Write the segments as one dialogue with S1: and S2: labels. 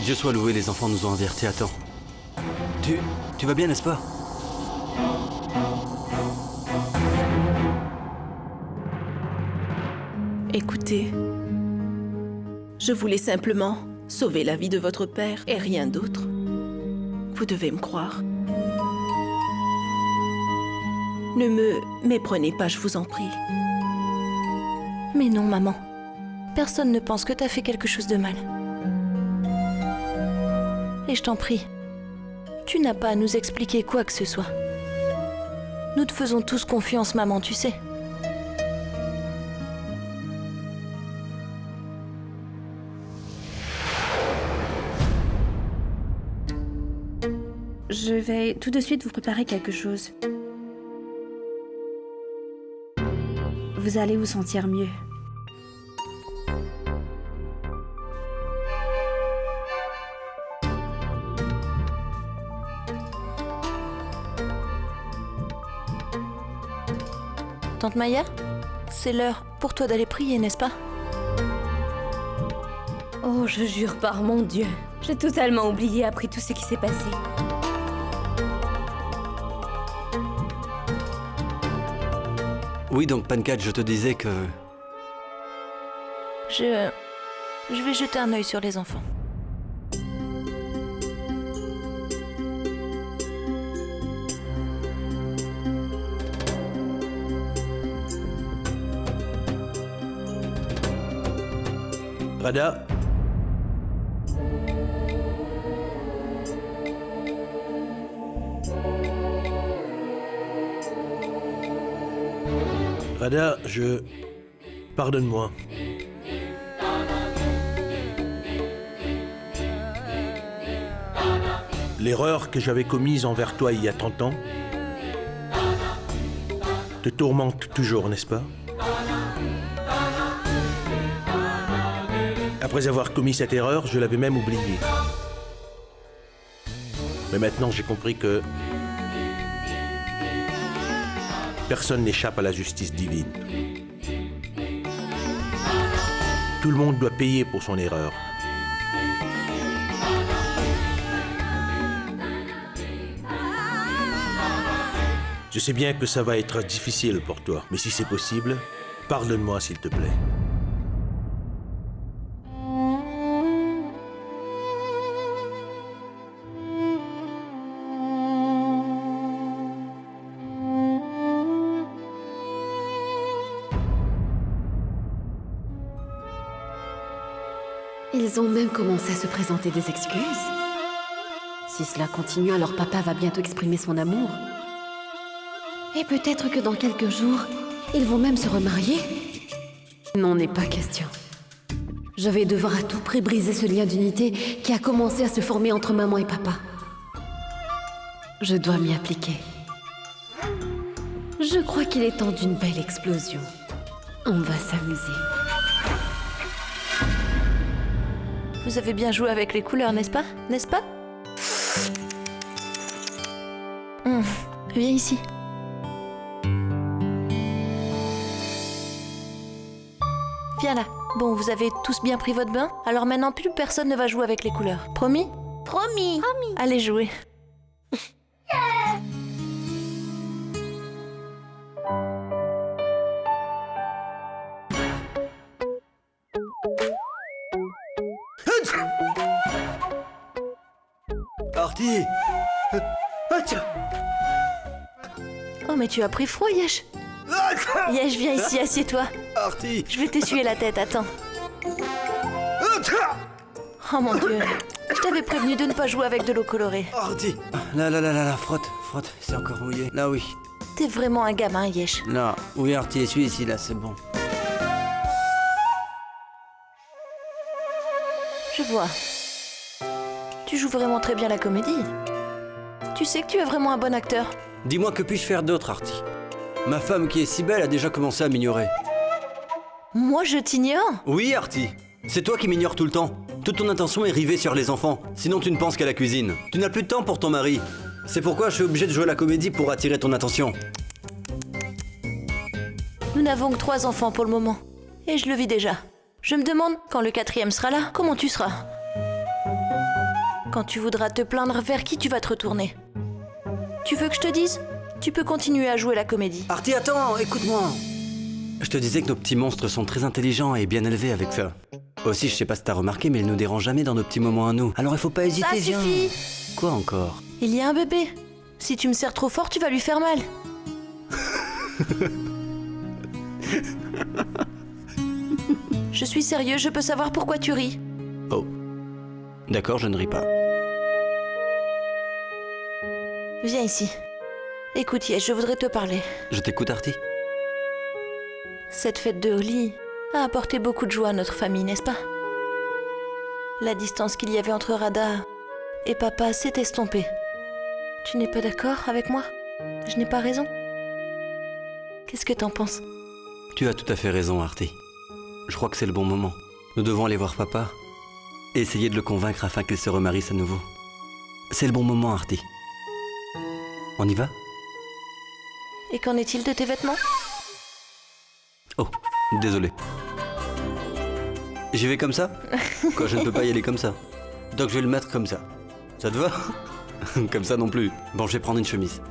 S1: Dieu soit loué, les enfants nous ont avertis à temps. Tu vas bien, n'est-ce pas?
S2: Écoutez, je voulais simplement sauver la vie de votre père et rien d'autre. Vous devez me croire. Ne me méprenez pas, je vous en prie.
S3: Mais non, maman. Personne ne pense que t'as fait quelque chose de mal. Et je t'en prie, tu n'as pas à nous expliquer quoi que ce soit. Nous te faisons tous confiance, maman, tu sais.
S4: Je vais tout de suite vous préparer quelque chose. Vous allez vous sentir mieux.
S3: Tante Maya, c'est l'heure pour toi d'aller prier, n'est-ce pas?
S5: Oh, je jure par mon Dieu. J'ai totalement oublié après tout ce qui s'est passé.
S1: Oui, donc Pancake, je te disais que...
S3: Je vais jeter un œil sur les enfants.
S6: Rada. Rada, Pardonne-moi. L'erreur que j'avais commise envers toi il y a 30 ans te tourmente toujours, n'est-ce pas? Après avoir commis cette erreur, je l'avais même oubliée. Mais maintenant, j'ai compris que personne n'échappe à la justice divine. Tout le monde doit payer pour son erreur. Je sais bien que ça va être difficile pour toi, mais si c'est possible, pardonne-moi s'il te plaît.
S7: Ils ont même commencé à se présenter des excuses. Si cela continue, alors papa va bientôt exprimer son amour. Et peut-être que dans quelques jours, ils vont même se remarier. Non, n'est pas question. Je vais devoir à tout prix briser ce lien d'unité qui a commencé à se former entre maman et papa. Je dois m'y appliquer. Je crois qu'il est temps d'une belle explosion. On va s'amuser.
S3: Vous avez bien joué avec les couleurs, n'est-ce pas? N'est-ce pas? Viens ici. Viens là. Bon, vous avez tous bien pris votre bain? Alors maintenant, plus personne ne va jouer avec les couleurs. Promis?
S5: Promis.
S3: Allez jouer.
S1: Artie!
S3: Oh, mais tu as pris froid, Yesh. Yesh, viens ici, assieds-toi.
S1: Artie!
S3: Je vais t'essuyer la tête, attends. Oh mon Dieu. Je t'avais prévenu de ne pas jouer avec de l'eau colorée.
S1: Artie! Là, frotte, c'est encore mouillé. Là, oui.
S3: T'es vraiment un gamin, Yesh.
S1: Là, oui, Artie, essuie ici, là, c'est bon.
S3: Je vois. Tu joues vraiment très bien la comédie. Tu sais que tu es vraiment un bon acteur.
S1: Dis-moi, que puis-je faire d'autre, Artie? Ma femme, qui est si belle, a déjà commencé à m'ignorer.
S3: Moi, je t'ignore?
S1: Oui, Artie. C'est toi qui m'ignores tout le temps. Toute ton attention est rivée sur les enfants. Sinon, tu ne penses qu'à la cuisine. Tu n'as plus de temps pour ton mari. C'est pourquoi je suis obligé de jouer la comédie pour attirer ton attention.
S3: Nous n'avons que 3 enfants pour le moment. Et je le vis déjà. Je me demande, quand le 4e sera là, comment tu seras? Quand tu voudras te plaindre, vers qui tu vas te retourner? Tu veux que je te dise? Tu peux continuer à jouer la comédie.
S1: Artie, attends, écoute-moi. Je te disais que nos petits monstres sont très intelligents et bien élevés avec ça. Aussi, je sais pas si t'as remarqué, mais ils nous dérangent jamais dans nos petits moments à nous. Alors il faut pas hésiter,
S3: Ça
S1: viens.
S3: suffit!
S1: Quoi encore?
S3: Il y a un bébé. Si tu me serres trop fort, tu vas lui faire mal. Je suis sérieux, je peux savoir pourquoi tu ris.
S1: Oh. D'accord, je ne ris pas.
S3: Viens ici. Écoute, Yesh, je voudrais te parler.
S1: Je t'écoute, Artie.
S3: Cette fête de Holi a apporté beaucoup de joie à notre famille, n'est-ce pas? La distance qu'il y avait entre Radha et papa s'est estompée. Tu n'es pas d'accord avec moi? Je n'ai pas raison? Qu'est-ce que t'en penses?
S1: Tu as tout à fait raison, Artie. Je crois que c'est le bon moment. Nous devons aller voir papa et essayer de le convaincre afin qu'il se remarisse à nouveau. C'est le bon moment, Artie. On y va?
S3: Et qu'en est-il de tes vêtements?
S1: Oh, désolé. J'y vais comme ça? Quoi, je ne peux pas y aller comme ça. Donc je vais le mettre comme ça. Ça te va? Comme ça non plus. Bon, je vais prendre une chemise.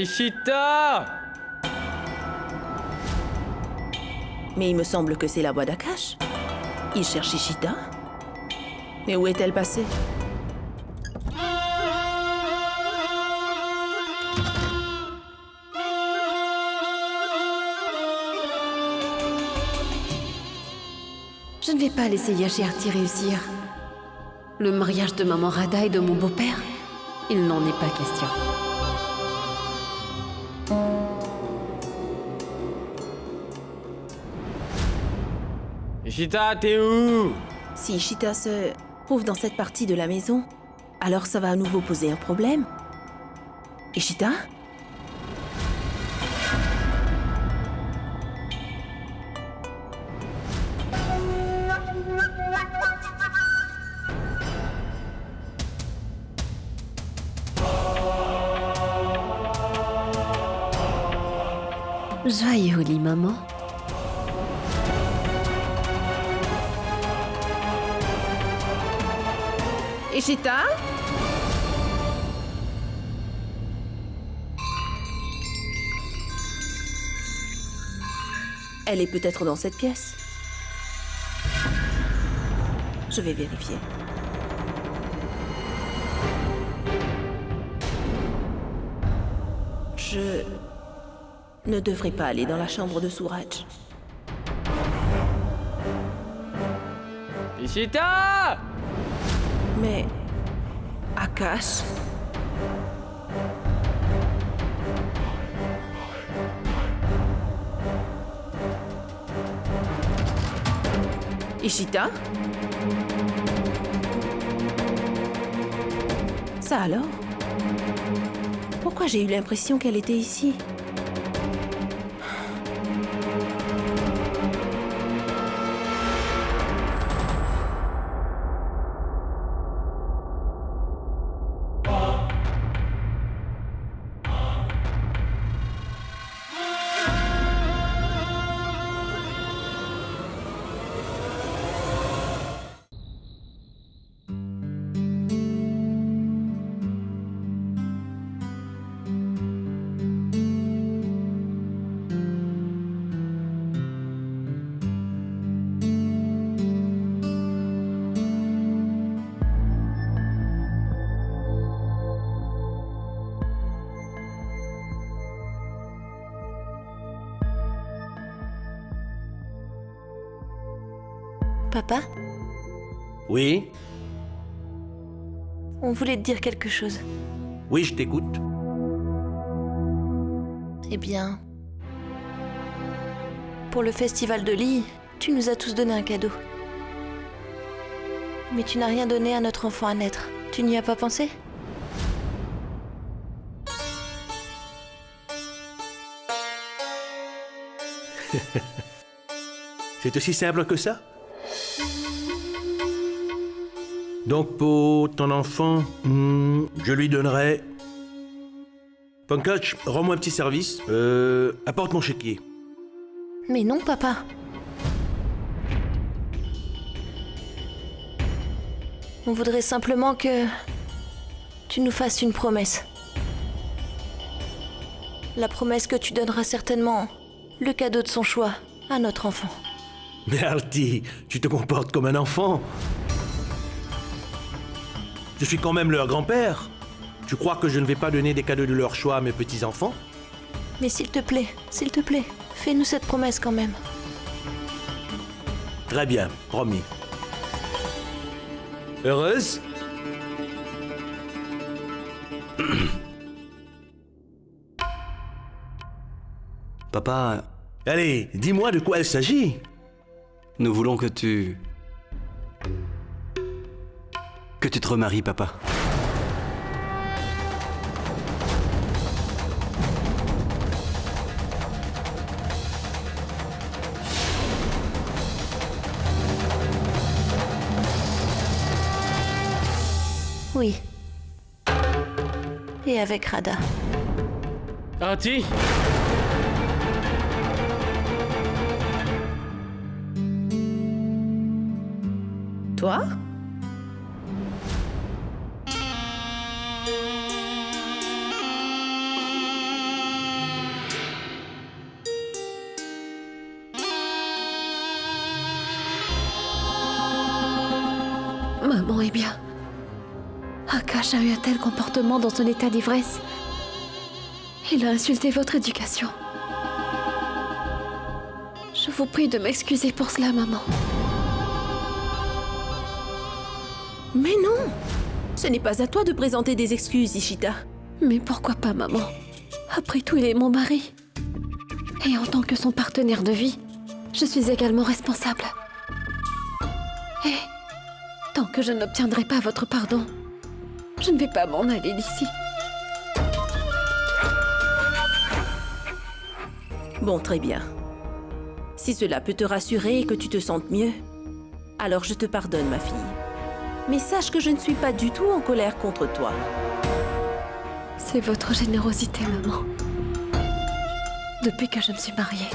S8: Ishita!
S2: Mais il me semble que c'est la voix d'Akash. Il cherche Ishita. Mais où est-elle passée?
S7: Je ne vais pas laisser Yash et Artie réussir. Le mariage de maman Radha et de mon beau-père, il n'en est pas question.
S8: Ishita, t'es où?
S2: Si Ishita se trouve dans cette partie de la maison, alors ça va à nouveau poser un problème. Ishita?
S7: Joyeux Holi, maman.
S2: Ishita? Elle est peut-être dans cette pièce. Je vais vérifier. Je ne devrais pas aller dans la chambre de Suraj.
S8: Ishita!
S2: Mais Akash? Ishita? Ça alors? Pourquoi j'ai eu l'impression qu'elle était ici?
S3: Papa,
S6: Oui?
S3: on voulait te dire quelque chose.
S6: Oui, je t'écoute.
S3: Eh bien... Pour le festival de Lee, tu nous as tous donné un cadeau. Mais tu n'as rien donné à notre enfant à naître. Tu n'y as pas pensé?
S6: C'est aussi simple que ça? Donc pour ton enfant, je lui donnerai... Pankaj, rends-moi un petit service. Apporte mon chéquier.
S3: Mais non, papa. On voudrait simplement que... tu nous fasses une promesse. La promesse que tu donneras certainement le cadeau de son choix à notre enfant.
S6: Mais Artie, tu te comportes comme un enfant. Je suis quand même leur grand-père. Tu crois que je ne vais pas donner des cadeaux de leur choix à mes petits-enfants?
S3: Mais s'il te plaît, fais-nous cette promesse quand même.
S6: Très bien, promis. Heureuse?
S1: Papa,
S6: Allez, dis-moi de quoi il s'agit.
S1: nous voulons que tu te remaries, papa.
S3: Oui. Et avec Radha.
S8: Artie?
S2: Toi?
S7: Maman est bien. Akash a eu un tel comportement dans son état d'ivresse. Il a insulté votre éducation. Je vous prie de m'excuser pour cela, maman.
S2: Mais non! Ce n'est pas à toi de présenter des excuses, Ishita.
S7: Mais pourquoi pas, maman? Après tout, il est mon mari. Et en tant que son partenaire de vie, je suis également responsable. Et tant que je n'obtiendrai pas votre pardon, je ne vais pas m'en aller d'ici.
S2: Bon, très bien. Si cela peut te rassurer et que tu te sentes mieux, alors je te pardonne, ma fille. Mais sache que je ne suis pas du tout en colère contre toi.
S7: C'est votre générosité, maman. Depuis que je me suis mariée,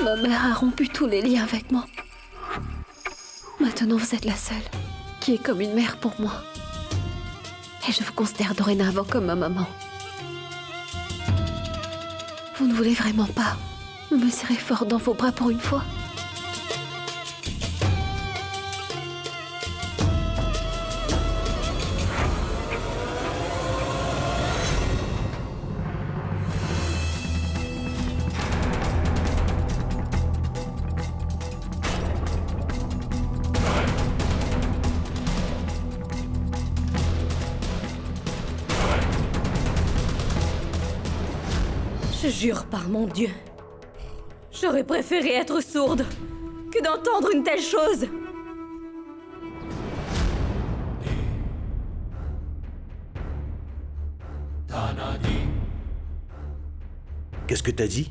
S7: ma mère a rompu tous les liens avec moi. Maintenant, vous êtes la seule qui est comme une mère pour moi. Et je vous considère dorénavant comme ma maman. Vous ne voulez vraiment pas me serrer fort dans vos bras pour une fois?
S5: Je jure par mon Dieu. J'aurais préféré être sourde que d'entendre une telle chose.
S6: Qu'est-ce que t'as dit?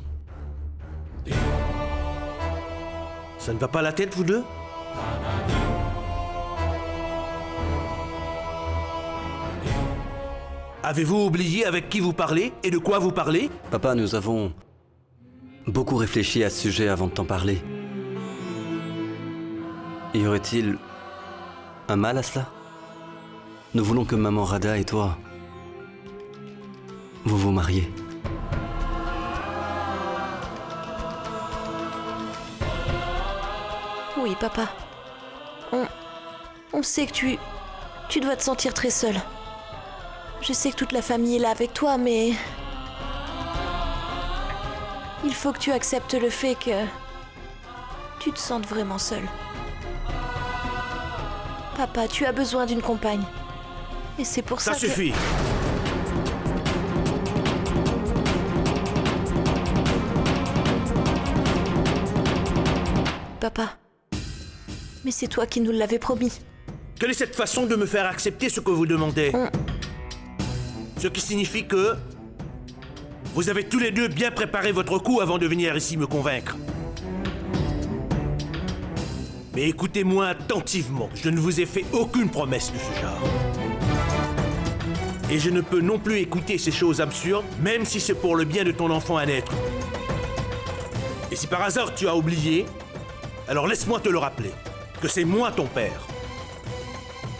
S6: Ça ne va pas la tête, vous deux? Avez-vous oublié avec qui vous parlez et de quoi vous parlez?
S1: Papa, nous avons beaucoup réfléchi à ce sujet avant de t'en parler. Y aurait-il un mal à cela? Nous voulons que maman Radha et toi, vous vous mariez.
S3: Oui, papa. On sait que tu dois te sentir très seule. Je sais que toute la famille est là avec toi, mais... il faut que tu acceptes le fait que... tu te sentes vraiment seule. Papa, tu as besoin d'une compagne. Et c'est pour ça
S6: Ça
S3: que...
S6: suffit!
S3: Papa. Mais c'est toi qui nous l'avais promis.
S6: Quelle est cette façon de me faire accepter ce que vous demandez? Ce qui signifie que vous avez tous les deux bien préparé votre coup avant de venir ici me convaincre. Mais écoutez-moi attentivement, je ne vous ai fait aucune promesse de ce genre. Et je ne peux non plus écouter ces choses absurdes, même si c'est pour le bien de ton enfant à naître. Et si par hasard tu as oublié, alors laisse-moi te le rappeler, que c'est moi ton père.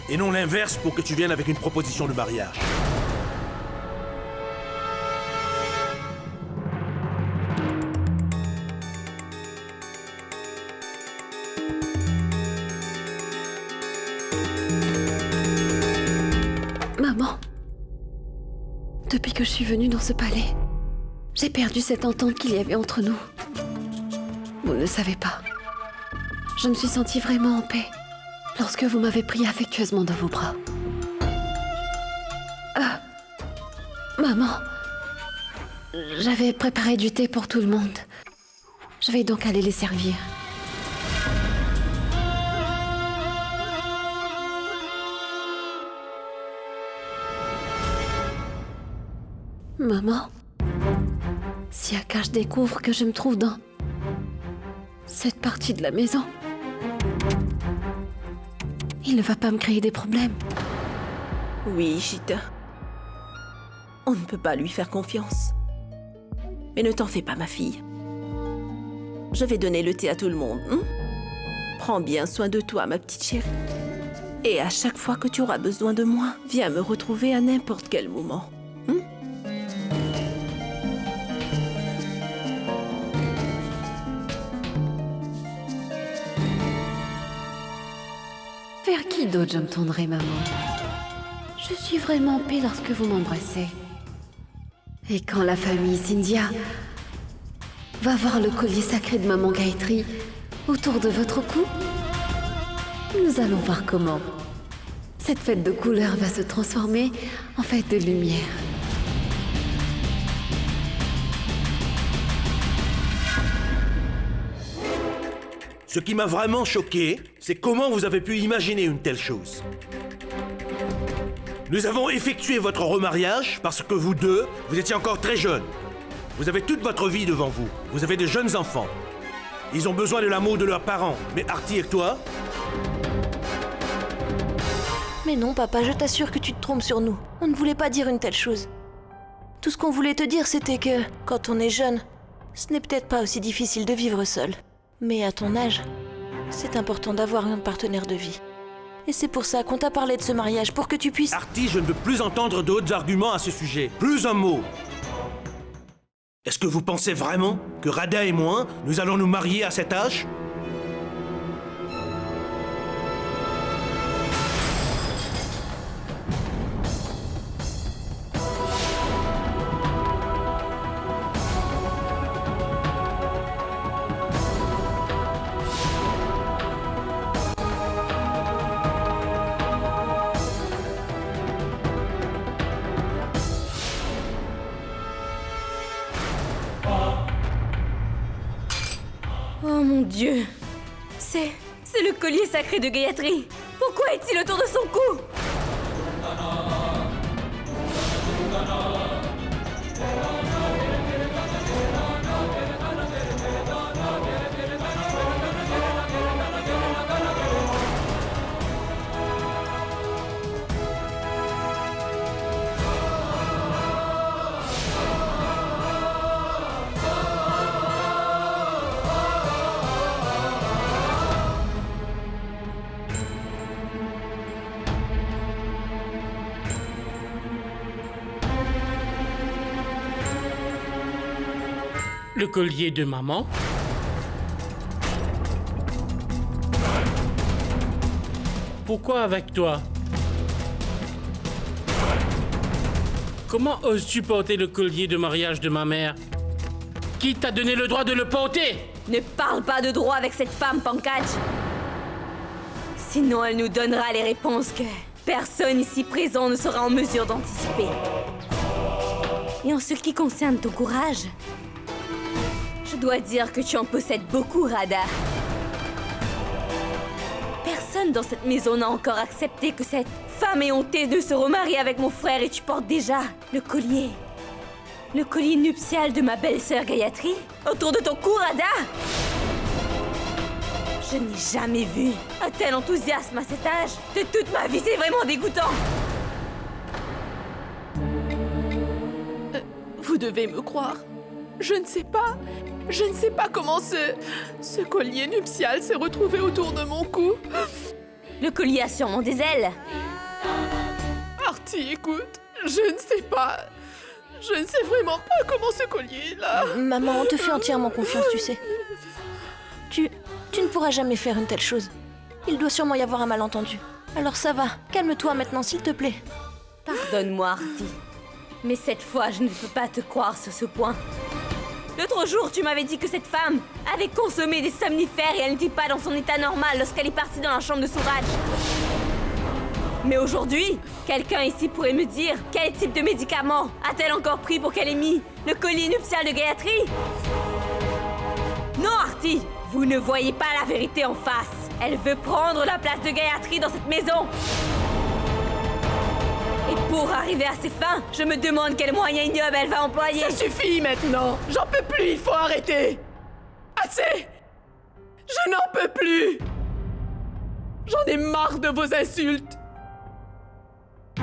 S6: Et non l'inverse pour que tu viennes avec une proposition de mariage.
S7: Maman, depuis que je suis venue dans ce palais, j'ai perdu cette entente qu'il y avait entre nous. Vous ne le savez pas. Je me suis sentie vraiment en paix lorsque vous m'avez pris affectueusement dans vos bras. Maman, j'avais préparé du thé pour tout le monde. Je vais donc aller les servir. Maman, si Akash découvre que je me trouve dans cette partie de la maison, il ne va pas me créer des problèmes.
S2: Oui, Ishita. On ne peut pas lui faire confiance. Mais ne t'en fais pas, ma fille. Je vais donner le thé à tout le monde. Prends bien soin de toi, ma petite chérie. Et à chaque fois que tu auras besoin de moi, viens me retrouver à n'importe quel moment.
S7: Vers qui d'autre je me tournerai, maman? Je suis vraiment en paix lorsque vous m'embrassez. Et quand la famille Scindia va voir le collier sacré de maman Gayatri autour de votre cou, nous allons voir comment cette fête de couleurs va se transformer en fête de lumière.
S6: Ce qui m'a vraiment choqué, c'est comment vous avez pu imaginer une telle chose. Nous avons effectué votre remariage parce que vous deux, vous étiez encore très jeunes. Vous avez toute votre vie devant vous. Vous avez de jeunes enfants. Ils ont besoin de l'amour de leurs parents. Mais Artie et toi?
S3: Mais non, papa, je t'assure que tu te trompes sur nous. On ne voulait pas dire une telle chose. Tout ce qu'on voulait te dire, c'était que, quand on est jeune, ce n'est peut-être pas aussi difficile de vivre seul. Mais à ton âge, c'est important d'avoir un partenaire de vie. Et c'est pour ça qu'on t'a parlé de ce mariage, pour que tu puisses...
S6: Artie, je ne veux plus entendre d'autres arguments à ce sujet. Plus un mot. Est-ce que vous pensez vraiment que Radha et moi, nous allons nous marier à cet âge?
S5: Oh mon Dieu! C'est le collier sacré de Gayatri! Pourquoi est-il autour de son cou?
S8: Le collier de maman? Pourquoi avec toi? Comment oses-tu porter le collier de mariage de ma mère? Qui t'a donné le droit de le porter?
S5: Ne parle pas de droit avec cette femme, Pankaj! Sinon, elle nous donnera les réponses que personne ici présent ne sera en mesure d'anticiper. Et en ce qui concerne ton courage, je dois dire que tu en possèdes beaucoup, Radha. Personne dans cette maison n'a encore accepté que cette femme ait honté de se remarier avec mon frère et tu portes déjà le collier. Le collier nuptial de ma belle-sœur Gayatri autour de ton cou, Radha. Je n'ai jamais vu un tel enthousiasme à cet âge. De toute ma vie, c'est vraiment dégoûtant.
S9: Vous devez me croire. Je ne sais pas comment ce collier nuptial s'est retrouvé autour de mon cou.
S5: Le collier a sûrement des ailes.
S9: Artie, écoute, je ne sais pas. Je ne sais vraiment pas comment ce collier-là...
S3: Maman, on te fait entièrement confiance, tu sais. Tu ne pourras jamais faire une telle chose. Il doit sûrement y avoir un malentendu. Alors ça va, calme-toi maintenant, s'il te plaît.
S5: Pardonne-moi, Artie. Mais cette fois, je ne peux pas te croire sur ce point. L'autre jour, tu m'avais dit que cette femme avait consommé des somnifères et elle n'était pas dans son état normal lorsqu'elle est partie dans la chambre de Suraj. Mais aujourd'hui, quelqu'un ici pourrait me dire quel type de médicament a-t-elle encore pris pour qu'elle ait mis le collier nuptial de Gayatri? Non, Artie, vous ne voyez pas la vérité en face. Elle veut prendre la place de Gayatri dans cette maison. Et pour arriver à ses fins, je me demande quels moyens ignobles elle va employer.
S9: Ça suffit maintenant. J'en peux plus, il faut arrêter. Assez. Je n'en peux plus. J'en ai marre de vos insultes.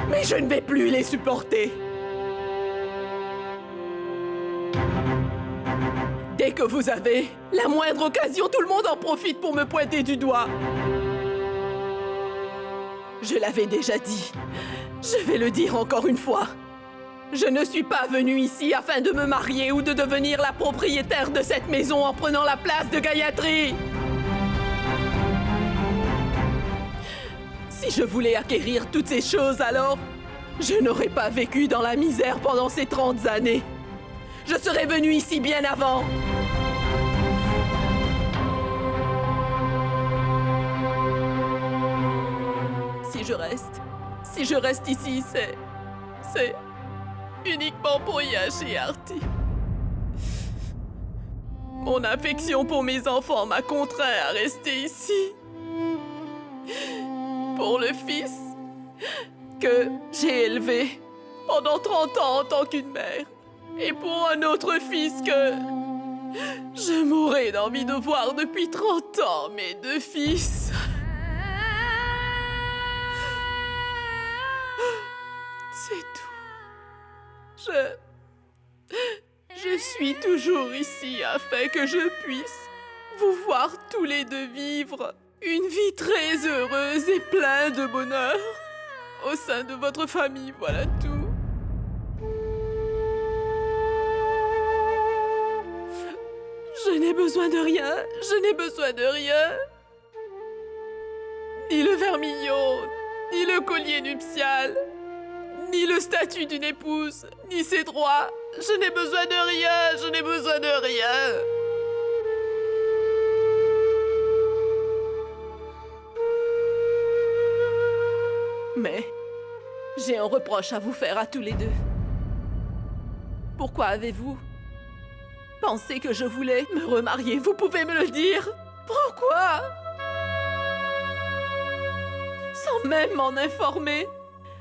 S9: Mais je ne vais plus les supporter. Dès que vous avez la moindre occasion, tout le monde en profite pour me pointer du doigt. Je l'avais déjà dit. Je vais le dire encore une fois. Je ne suis pas venue ici afin de me marier ou de devenir la propriétaire de cette maison en prenant la place de Gayatri. Si je voulais acquérir toutes ces choses, alors, je n'aurais pas vécu dans la misère pendant ces 30 années. Je serais venue ici bien avant. Si je reste ici, c'est uniquement pour Yash et Artie. Mon affection pour mes enfants m'a contraint à rester ici. Pour le fils que j'ai élevé pendant 30 ans en tant qu'une mère. Et pour un autre fils que je mourrais d'envie de voir depuis 30 ans, mes 2 fils. C'est tout. Je suis toujours ici afin que je puisse vous voir tous les deux vivre une vie très heureuse et pleine de bonheur au sein de votre famille, voilà tout. Je n'ai besoin de rien, je n'ai besoin de rien. Ni le vermillon, ni le collier nuptial, ni le statut d'une épouse, ni ses droits. Je n'ai besoin de rien, je n'ai besoin de rien. Mais j'ai un reproche à vous faire à tous les deux. Pourquoi avez-vous pensé que je voulais me remarier? Vous pouvez me le dire? Pourquoi? Sans même m'en informer?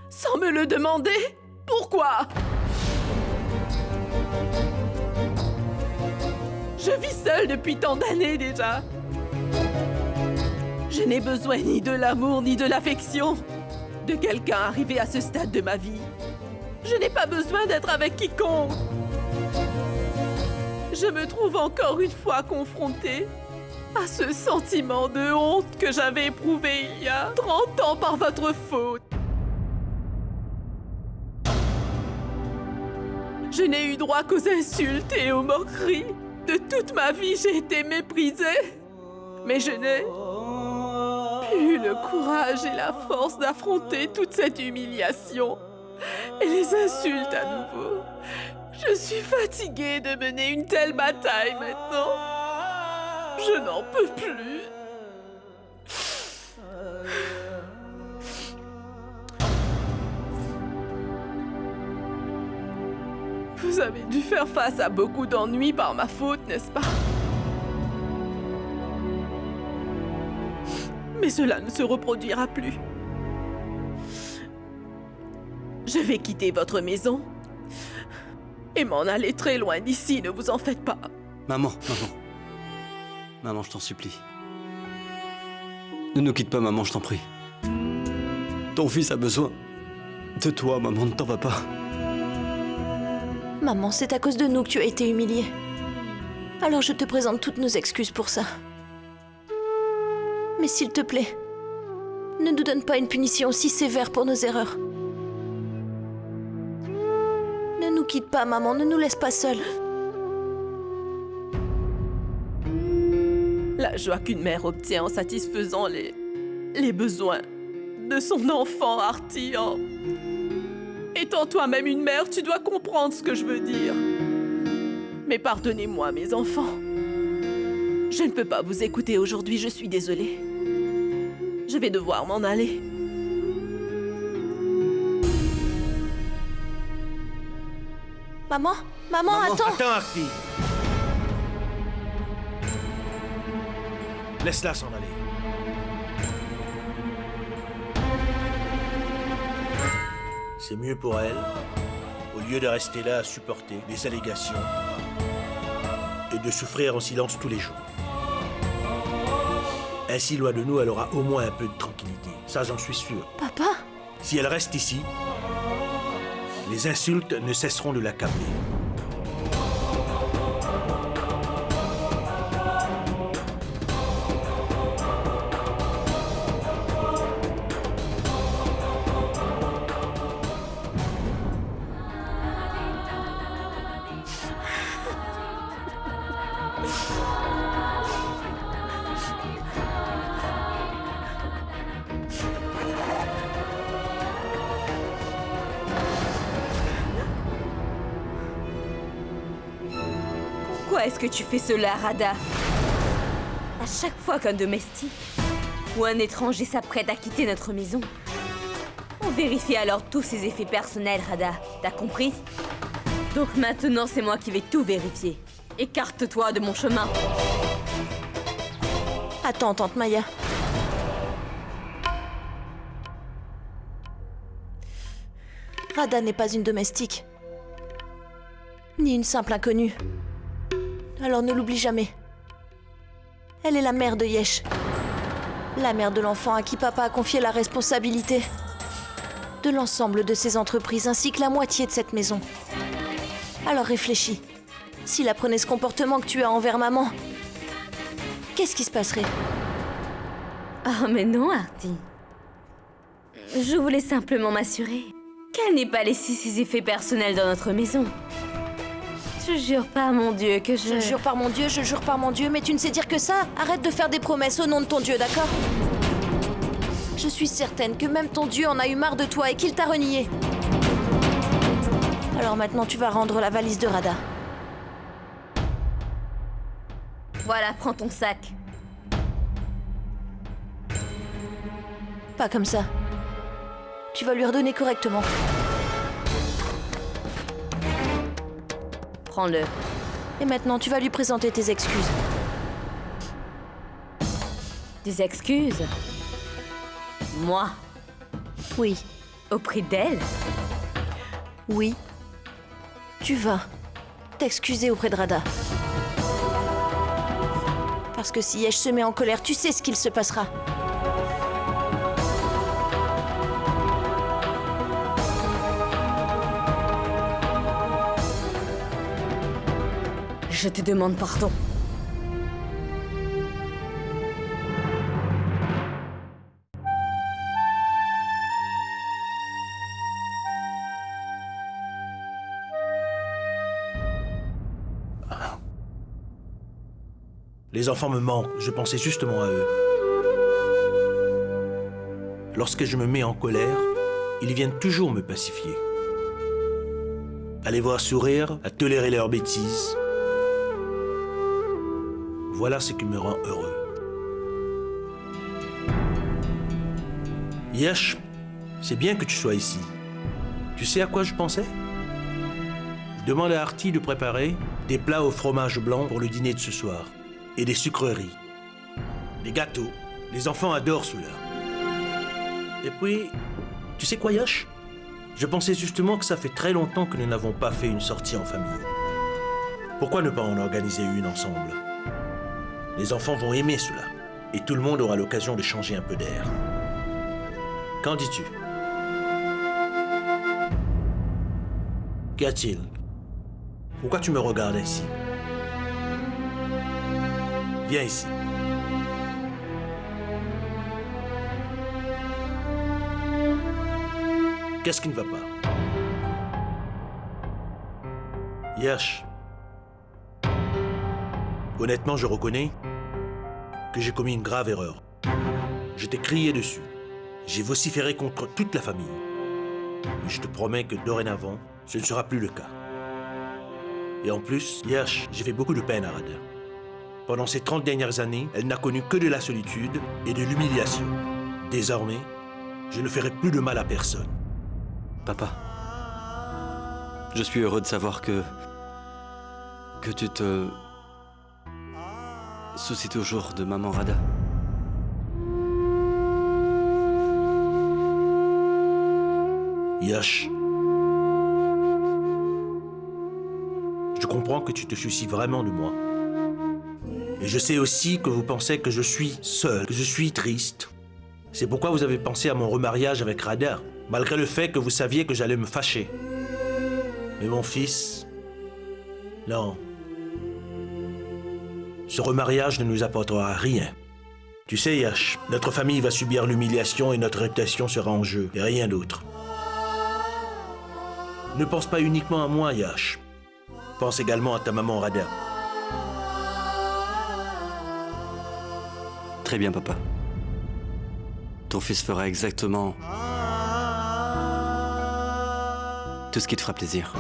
S9: Sans me le demander? Pourquoi? Je vis seule depuis tant d'années déjà. Je n'ai besoin ni de l'amour ni de l'affection de quelqu'un arrivé à ce stade de ma vie. Je n'ai pas besoin d'être avec quiconque. Je me trouve encore une fois confrontée à ce sentiment de honte que j'avais éprouvé il y a 30 ans par votre faute. Je n'ai eu droit qu'aux insultes et aux moqueries. De toute ma vie, j'ai été méprisée. Mais je n'ai plus le courage et la force d'affronter toute cette humiliation et les insultes à nouveau. Je suis fatiguée de mener une telle bataille maintenant. Je n'en peux plus. Vous avez dû faire face à beaucoup d'ennuis par ma faute, n'est-ce pas? Mais cela ne se reproduira plus. Je vais quitter votre maison et m'en aller très loin d'ici, ne vous en faites pas.
S1: Maman. Maman, je t'en supplie. Ne nous quitte pas, maman, je t'en prie. Ton fils a besoin de toi, maman, ne t'en va pas.
S3: Maman, c'est à cause de nous que tu as été humiliée. Alors je te présente toutes nos excuses pour ça. Mais s'il te plaît, ne nous donne pas une punition aussi sévère pour nos erreurs. Ne nous quitte pas, maman, ne nous laisse pas seuls.
S9: La joie qu'une mère obtient en satisfaisant les besoins de son enfant, Artie. Étant toi-même une mère, tu dois comprendre ce que je veux dire. Mais pardonnez-moi, mes enfants. Je ne peux pas vous écouter aujourd'hui, je suis désolée. Je vais devoir m'en aller.
S3: Maman, attends.
S6: Attends, Artie. Laisse-la s'en aller. C'est mieux pour elle, au lieu de rester là à supporter les allégations et de souffrir en silence tous les jours. Ainsi, loin de nous, elle aura au moins un peu de tranquillité. Ça, j'en suis sûr.
S3: Papa?
S6: Si elle reste ici, les insultes ne cesseront de l'accabler.
S5: Pourquoi est-ce que tu fais cela, Rada? À chaque fois qu'un domestique ou un étranger s'apprête à quitter notre maison, on vérifie alors tous ses effets personnels, Rada. T'as compris? Donc maintenant, c'est moi qui vais tout vérifier. Écarte-toi de mon chemin.
S3: Attends, tante Maya. Rada n'est pas une domestique. Ni une simple inconnue. Alors ne l'oublie jamais. Elle est la mère de Yesh. La mère de l'enfant à qui papa a confié la responsabilité de l'ensemble de ses entreprises ainsi que la moitié de cette maison. Alors réfléchis. S'il apprenait ce comportement que tu as envers maman, qu'est-ce qui se passerait?
S5: Oh mais non, Artie. Je voulais simplement m'assurer qu'elle n'ait pas laissé ses effets personnels dans notre maison. Je jure par mon Dieu que je...
S3: Je jure par mon Dieu, mais tu ne sais dire que ça? Arrête de faire des promesses au nom de ton Dieu, d'accord? Je suis certaine que même ton Dieu en a eu marre de toi et qu'il t'a renié. Alors maintenant, tu vas rendre la valise de Rada.
S5: Voilà, prends ton sac.
S3: Pas comme ça. Tu vas lui redonner correctement.
S5: Prends-le.
S3: Et maintenant, tu vas lui présenter tes excuses.
S5: Des excuses? Moi?
S3: Oui.
S5: Au prix d'elle?
S3: Oui. Tu vas t'excuser auprès de Rada. Parce que si Yesh se met en colère, tu sais ce qu'il se passera.
S5: Je te demande pardon.
S6: Les enfants me manquent, je pensais justement à eux. Lorsque je me mets en colère, ils viennent toujours me pacifier. À les voir sourire, à tolérer leurs bêtises. Voilà ce qui me rend heureux. Yesh, c'est bien que tu sois ici. Tu sais à quoi je pensais? Demande à Artie de préparer des plats au fromage blanc pour le dîner de ce soir. Et des sucreries, des gâteaux, Les enfants adorent Soula. Et puis, tu sais quoi, Yash? Je pensais justement que ça fait très longtemps que nous n'avons pas fait une sortie en famille. Pourquoi ne pas en organiser une ensemble? Les enfants vont aimer Soula. Et tout le monde aura l'occasion de changer un peu d'air. Qu'en dis-tu? Qu'y a-t-il? Pourquoi tu me regardes ainsi? Viens ici. Qu'est-ce qui ne va pas? Yash. Honnêtement, je reconnais que j'ai commis une grave erreur. Je t'ai crié dessus. J'ai vociféré contre toute la famille. Mais je te promets que dorénavant, ce ne sera plus le cas. Et en plus, Yash, j'ai fait beaucoup de peine à Radha. Pendant ces 30 dernières années, elle n'a connu que de la solitude et de l'humiliation. Désormais, je ne ferai plus de mal à personne.
S1: Papa, je suis heureux de savoir que tu te soucies toujours de maman Radha.
S6: Yash, je comprends que tu te soucies vraiment de moi. Et je sais aussi que vous pensez que je suis seul, que je suis triste. C'est pourquoi vous avez pensé à mon remariage avec Radha, malgré le fait que vous saviez que j'allais me fâcher. Mais mon fils... Non. Ce remariage ne nous apportera rien. Tu sais, Yash, notre famille va subir l'humiliation et notre réputation sera en jeu, et rien d'autre. Ne pense pas uniquement à moi, Yash. Pense également à ta maman Radha.
S1: Très bien, papa. Ton fils fera exactement tout ce qui te fera plaisir.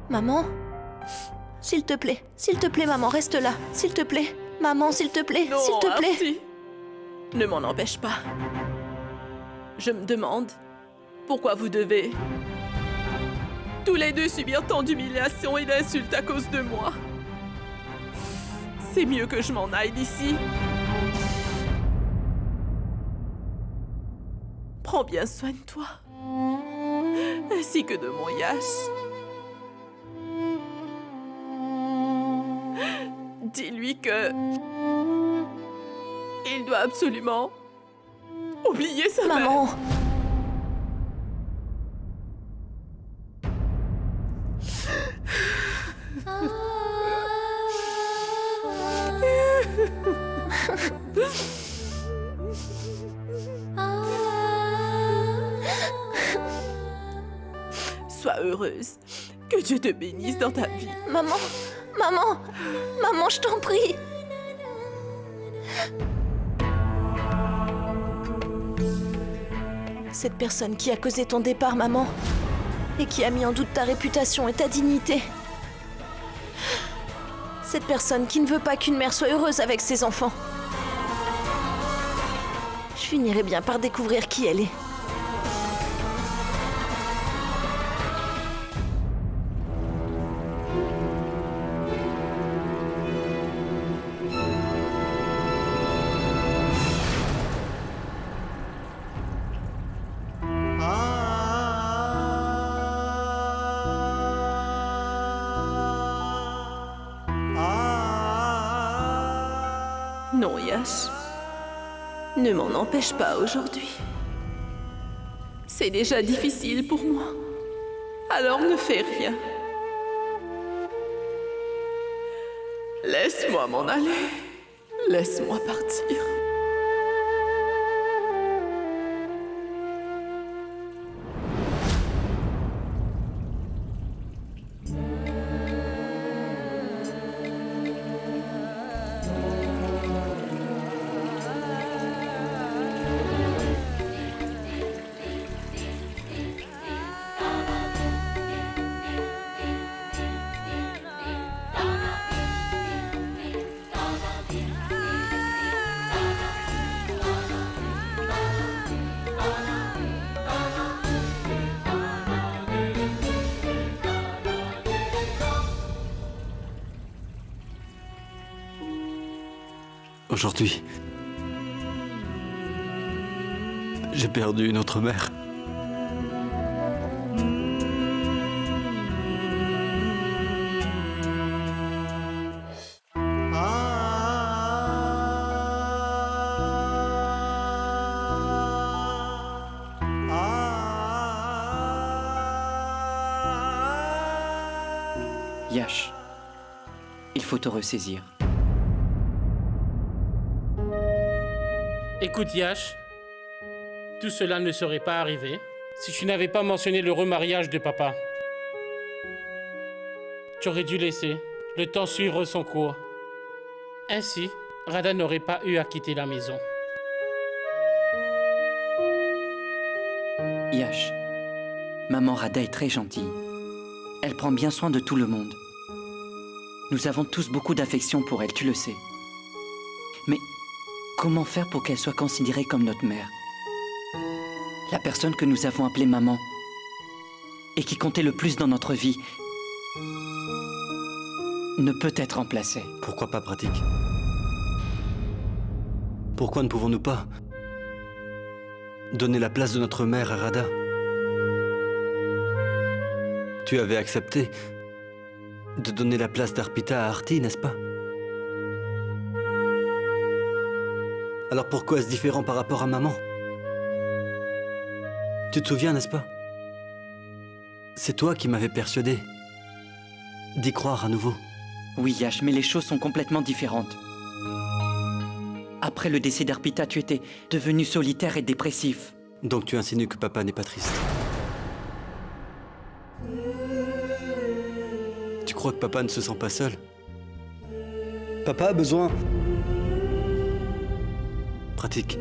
S3: Maman? S'il te plaît, maman, reste là. S'il te plaît. Maman, s'il te plaît,
S9: Non,
S3: s'il te plaît.
S9: Artie, ne m'en empêche pas. Je me demande pourquoi vous devez tous les deux subir tant d'humiliations et d'insultes à cause de moi. C'est mieux que je m'en aille d'ici. Prends bien soin de toi, ainsi que de mon Yash. Dis-lui que... il doit absolument oublier sa mère.
S3: Maman.
S9: Sois heureuse. Que Dieu te bénisse dans ta vie.
S3: Maman, je t'en prie. Cette personne qui a causé ton départ, maman, et qui a mis en doute ta réputation et ta dignité. Cette personne qui ne veut pas qu'une mère soit heureuse avec ses enfants. Je finirai bien par découvrir qui elle est.
S9: Non, Yash. Ne m'en empêche pas aujourd'hui. C'est déjà difficile pour moi. Alors ne fais rien. Laisse-moi m'en aller. Laisse-moi partir.
S1: Aujourd'hui, j'ai perdu une autre mère.
S10: Yash, il faut te ressaisir.
S8: Écoute, Yash, tout cela ne serait pas arrivé si tu n'avais pas mentionné le remariage de papa. Tu aurais dû laisser le temps suivre son cours. Ainsi, Radha n'aurait pas eu à quitter la maison.
S10: Yash, maman Radha est très gentille. Elle prend bien soin de tout le monde. Nous avons tous beaucoup d'affection pour elle, tu le sais. Mais comment faire pour qu'elle soit considérée comme notre mère? La personne que nous avons appelée maman et qui comptait le plus dans notre vie ne peut être remplacée.
S1: Pourquoi pas pratique? Pourquoi ne pouvons-nous pas donner la place de notre mère à Radha? Tu avais accepté de donner la place d'Arpita à Arti, n'est-ce pas? Alors pourquoi est-ce différent par rapport à maman? Tu te souviens, n'est-ce pas? C'est toi qui m'avais persuadé d'y croire à nouveau.
S10: Oui, Yash, mais les choses sont complètement différentes. Après le décès d'Arpita, tu étais devenu solitaire et dépressif.
S1: Donc tu insinues que papa n'est pas triste? Tu crois que papa ne se sent pas seul? Papa a besoin... Pratique.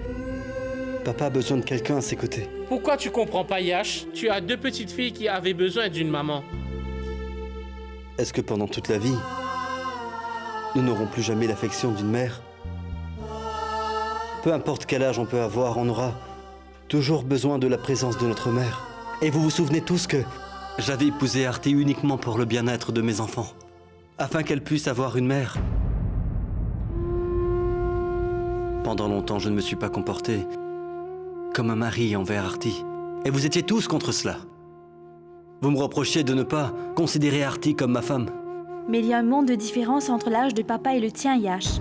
S1: Papa a besoin de quelqu'un à ses côtés.
S8: Pourquoi tu comprends pas, Yash? Tu as 2 petites filles qui avaient besoin d'une maman.
S1: Est-ce que pendant toute la vie, nous n'aurons plus jamais l'affection d'une mère? Peu importe quel âge on peut avoir, on aura toujours besoin de la présence de notre mère. Et vous vous souvenez tous que j'avais épousé Arti uniquement pour le bien-être de mes enfants, afin qu'elle puisse avoir une mère. Pendant longtemps, je ne me suis pas comporté comme un mari envers Arti. Et vous étiez tous contre cela. Vous me reprochiez de ne pas considérer Arti comme ma femme.
S4: Mais il y a un monde de différence entre l'âge de papa et le tien, Yash.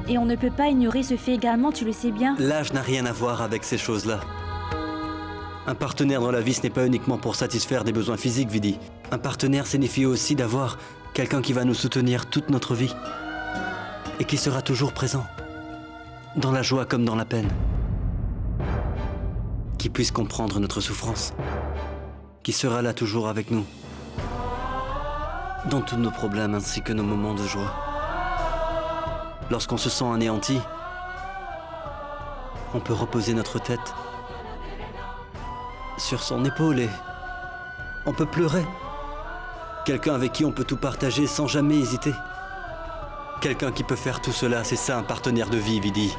S4: Et on ne peut pas ignorer ce fait également, tu le sais bien.
S1: L'âge n'a rien à voir avec ces choses-là. Un partenaire dans la vie, ce n'est pas uniquement pour satisfaire des besoins physiques, Vidi. Un partenaire signifie aussi d'avoir quelqu'un qui va nous soutenir toute notre vie. Et qui sera toujours présent. Dans la joie comme dans la peine. Qui puisse comprendre notre souffrance. Qui sera là toujours avec nous. Dans tous nos problèmes ainsi que nos moments de joie. Lorsqu'on se sent anéanti, on peut reposer notre tête sur son épaule et on peut pleurer. Quelqu'un avec qui on peut tout partager sans jamais hésiter. Quelqu'un qui peut faire tout cela, c'est ça un partenaire de vie, Vidi.